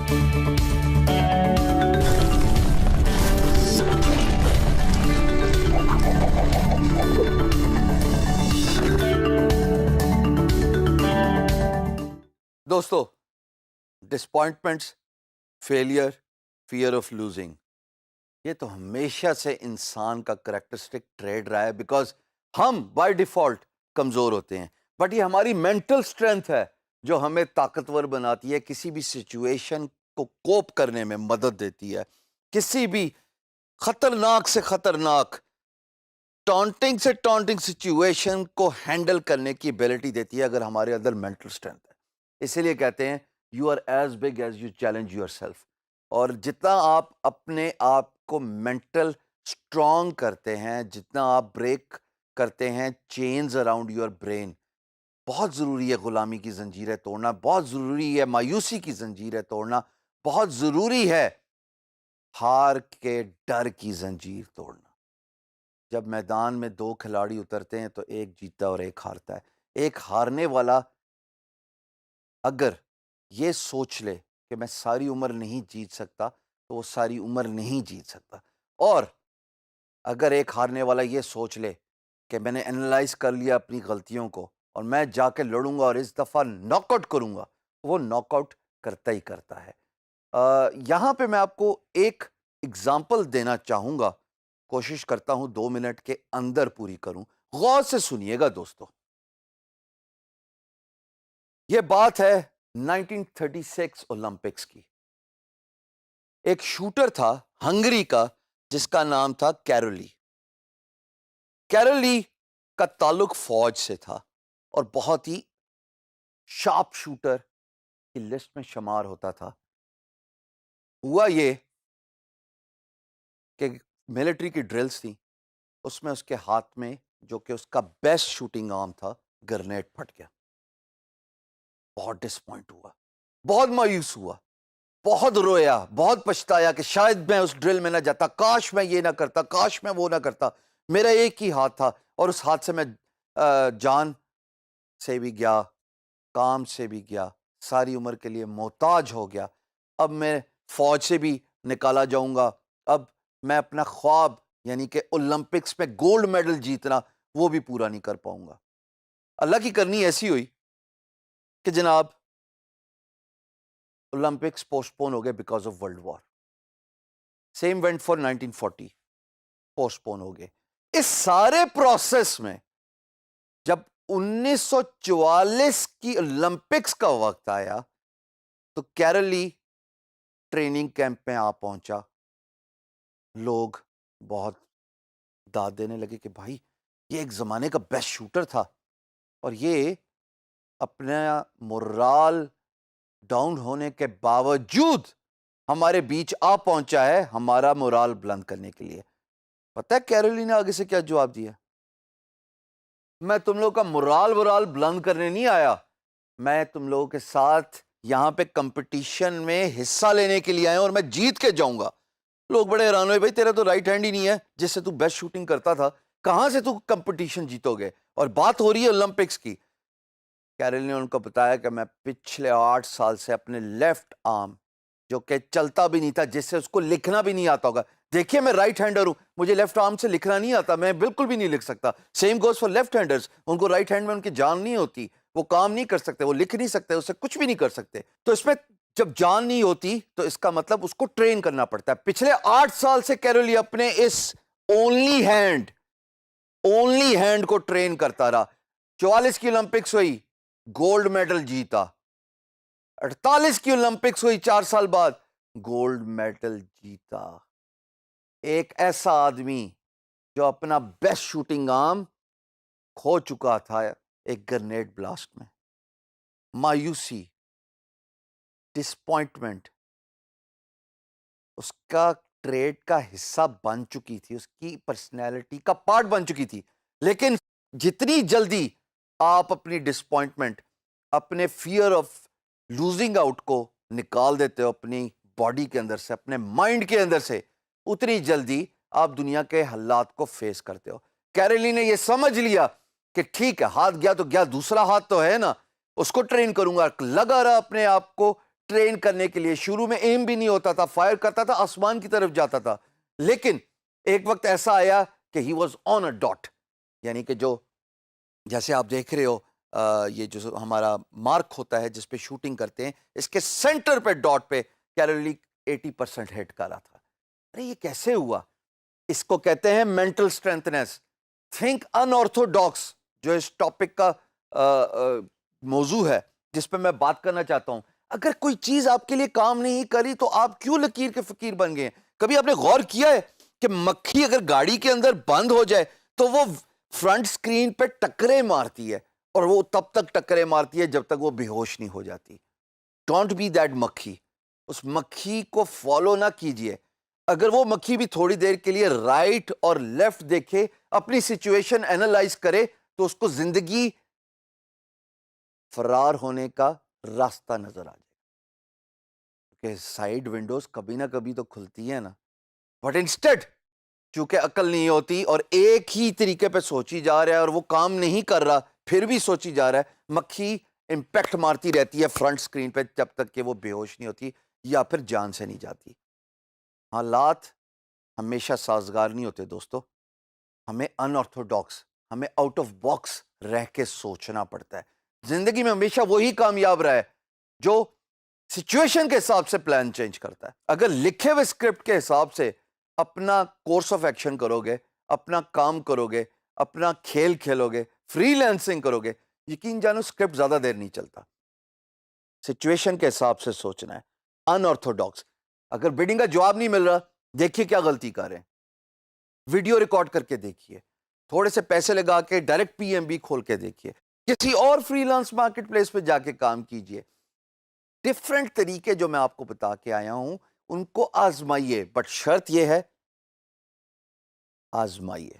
دوستو، ڈسپوائنٹمنٹس، failure, fear of losing, یہ تو ہمیشہ سے انسان کا کریکٹرسٹک ٹریڈ رہا ہے، بیکاز ہم بائی ڈیفالٹ کمزور ہوتے ہیں، بٹ یہ ہماری مینٹل اسٹرینتھ ہے جو ہمیں طاقتور بناتی ہے، کسی بھی سچویشن کو کوپ کرنے میں مدد دیتی ہے، کسی بھی خطرناک سے خطرناک ٹانٹنگ سے ٹانٹنگ سچویشن کو ہینڈل کرنے کی ابیلٹی دیتی ہے اگر ہمارے اندر مینٹل اسٹرینتھ ہے۔ اسی لیے کہتے ہیں you are as big as you challenge yourself, اور جتنا آپ اپنے آپ کو مینٹل اسٹرانگ کرتے ہیں، جتنا آپ بریک کرتے ہیں چینز اراؤنڈ یور برین، بہت ضروری ہے غلامی کی زنجیریں توڑنا، بہت ضروری ہے مایوسی کی زنجیریں توڑنا، بہت ضروری ہے ہار کے ڈر کی زنجیر توڑنا۔ جب میدان میں دو کھلاڑی اترتے ہیں تو ایک جیتا اور ایک ہارتا ہے۔ ایک ہارنے والا اگر یہ سوچ لے کہ میں ساری عمر نہیں جیت سکتا تو وہ ساری عمر نہیں جیت سکتا، اور اگر ایک ہارنے والا یہ سوچ لے کہ میں نے انالائز کر لیا اپنی غلطیوں کو اور میں جا کے لڑوں گا اور اس دفعہ ناک آؤٹ کروں گا، وہ ناک آؤٹ کرتا ہی کرتا ہے۔ یہاں پہ میں آپ کو ایک اگزامپل دینا چاہوں گا، کوشش کرتا ہوں 2 منٹ کے اندر پوری کروں، غور سے سنیے گا دوستو۔ یہ بات ہے 1936 اولمپکس کی۔ ایک شوٹر تھا ہنگری کا جس کا نام تھا کیرولی۔ کیرولی کا تعلق فوج سے تھا اور بہت ہی شارپ شوٹر کی لسٹ میں شمار ہوتا تھا۔ ہوا یہ کہ ملٹری کی ڈرلز تھیں، اس میں اس کے ہاتھ میں جو کہ اس کا بیسٹ شوٹنگ آرم تھا، گرنیڈ پھٹ گیا۔ بہت ڈسپوائنٹ ہوا، بہت مایوس ہوا، بہت رویا، بہت پچھتایا کہ شاید میں اس ڈرل میں نہ جاتا، کاش میں یہ نہ کرتا، کاش میں وہ نہ کرتا، میرا ایک ہی ہاتھ تھا اور اس ہاتھ سے میں جان سے بھی گیا، کام سے بھی گیا، ساری عمر کے لیے محتاج ہو گیا۔ اب میں فوج سے بھی نکالا جاؤں گا، اب میں اپنا خواب یعنی کہ اولمپکس میں گولڈ میڈل جیتنا وہ بھی پورا نہیں کر پاؤں گا۔ اللہ کی کرنی ایسی ہوئی کہ جناب اولمپکس پوسٹ پون ہو گئے because of world war. Same went for 1940، postpone ہو گئے۔ اس سارے پروسیس میں جب 1944 کی اولمپکس کا وقت آیا تو کیرولی ٹریننگ کیمپ میں آ پہنچا۔ لوگ بہت داد دینے لگے کہ بھائی یہ ایک زمانے کا بیسٹ شوٹر تھا اور یہ اپنا مورال ڈاؤن ہونے کے باوجود ہمارے بیچ آ پہنچا ہے ہمارا مورال بلند کرنے کے لیے۔ پتہ ہے کیرولی نے آگے سے کیا جواب دیا؟ میں تم لوگوں کا مورال بلند کرنے نہیں آیا، میں تم لوگوں کے ساتھ یہاں پہ کمپٹیشن میں حصہ لینے کے لیے آیا اور میں جیت کے جاؤں گا۔ لوگ بڑے حیران ہوئے، بھائی تیرا تو رائٹ ہینڈ ہی نہیں ہے جس سے تو بیسٹ شوٹنگ کرتا تھا، کہاں سے تو کمپٹیشن جیتو گے؟ اور بات ہو رہی ہے اولمپکس کی۔ کیرولی نے ان کو بتایا کہ میں پچھلے 8 سال سے اپنے لیفٹ آرم جو کہ چلتا بھی نہیں تھا، جس سے اس کو لکھنا بھی نہیں آتا ہوگا، دیکھیے میں رائٹ ہینڈر ہوں، مجھے لیفٹ آرم سے لکھنا نہیں آتا، میں بالکل بھی نہیں لکھ سکتا۔ Same goes for left handers, ان کو رائٹ ہینڈ میں ان کی جان نہیں ہوتی، وہ کام نہیں کر سکتے، وہ لکھ نہیں سکتے، اس سے کچھ بھی نہیں کر سکتے۔ تو اس میں جب جان نہیں ہوتی تو اس کا مطلب اس کو ٹرین کرنا پڑتا ہے۔ پچھلے 8 سال سے کیرولی اپنے اس اونلی ہینڈ کو ٹرین کرتا رہا۔ 44 کی اولمپکس ہوئی، گولڈ میڈل جیتا۔ 48 کی اولمپکس ہوئی 4 سال بعد، گولڈ میڈل جیتا۔ ایک ایسا آدمی جو اپنا بیسٹ شوٹنگ آرم کھو چکا تھا ایک گرنیڈ بلاسٹ میں۔ مایوسی، ڈسپوائنٹمنٹ اس کا ٹریڈ کا حصہ بن چکی تھی، اس کی پرسنالٹی کا پارٹ بن چکی تھی۔ لیکن جتنی جلدی آپ اپنی ڈسپوائنٹمنٹ، اپنے فیئر آف لوزنگ آؤٹ کو نکال دیتے ہو اپنی باڈی کے اندر سے، اپنے مائنڈ کے اندر سے، اتنی جلدی آپ دنیا کے حالات کو فیس کرتے ہو۔ کیرولی نے یہ سمجھ لیا کہ ٹھیک ہے، ہاتھ گیا تو گیا، دوسرا ہاتھ تو ہے نا، اس کو ٹرین کروں گا، لگا رہا اپنے آپ کو ٹرین کرنے کے لیے. شروع میں ایم بھی نہیں ہوتا تھا, فائر کرتا تھا, آسمان کی طرف جاتا تھا, لیکن ایک وقت ایسا آیا کہ he was on a dot. یعنی کہ جو جیسے آپ دیکھ رہے ہو یہ جو ہمارا مارک ہوتا ہے جس پہ شوٹنگ کرتے ہیں, اس کے سینٹر پہ ڈاٹ پہ کیلوری 80% ہٹ کر رہا تھا. ارے یہ کیسے ہوا؟ اس کو کہتے ہیں مینٹل اسٹرینتھنس. تھنک انآرتھوڈاکس جو اس ٹاپک کا موضوع ہے جس پہ میں بات کرنا چاہتا ہوں. اگر کوئی چیز آپ کے لیے کام نہیں کری تو آپ کیوں لکیر کے فقیر بن گئے ہیں؟ کبھی آپ نے غور کیا ہے کہ مکھی اگر گاڑی کے اندر بند ہو جائے تو وہ فرنٹ سکرین پہ ٹکرے مارتی ہے, اور وہ تب تک ٹکرے مارتی ہے جب تک وہ بے ہوش نہیں ہو جاتی. ڈونٹ بی دیٹ مکھی. اس مکھی کو فالو نہ کیجئے. اگر وہ مکھی بھی تھوڑی دیر کے لیے رائٹ اور لیفٹ دیکھے, اپنی سچویشن اینالائز کرے, تو اس کو زندگی فرار ہونے کا راستہ نظر آ جائے. کہ سائیڈ ونڈوز کبھی نہ کبھی تو کھلتی ہے نا, بٹ انسٹیڈ چونکہ عقل نہیں ہوتی اور ایک ہی طریقے پہ سوچی جا رہا ہے اور وہ کام نہیں کر رہا پھر بھی سوچی جا رہا ہے, مکھی امپیکٹ مارتی رہتی ہے فرنٹ سکرین پہ جب تک کہ وہ بے ہوش نہیں ہوتی یا پھر جان سے نہیں جاتی. حالات ہمیشہ سازگار نہیں ہوتے دوستو. ہمیں انآرتھوڈاکس, ہمیں آؤٹ آف باکس رہ کے سوچنا پڑتا ہے. زندگی میں ہمیشہ وہی کامیاب رہا ہے جو سچویشن کے حساب سے پلان چینج کرتا ہے. اگر لکھے ہوئے اسکرپٹ کے حساب سے اپنا کورس آف ایکشن کرو گے, اپنا کام کرو گے, اپنا کھیل کھیلو گے, فری لینسنگ کرو گے, یقین جانو اسکرپٹ زیادہ دیر نہیں چلتا. سچویشن کے حساب سے سوچنا ہے. انآرتھوڈاکس. اگر بیڈنگ کا جواب نہیں مل رہا, دیکھیے کیا غلطی کر رہے ہیں, ویڈیو ریکارڈ کر کے دیکھیے, تھوڑے سے پیسے لگا کے ڈائریکٹ پی ایم بی کھول کے دیکھیے, کسی اور فری لانس مارکیٹ پلیس پہ جا کے کام کیجیے. ڈفرنٹ طریقے جو میں آپ کو بتا کے آیا ہوں ان کو آزمائیے, بٹ شرط یہ ہے آزمائیے.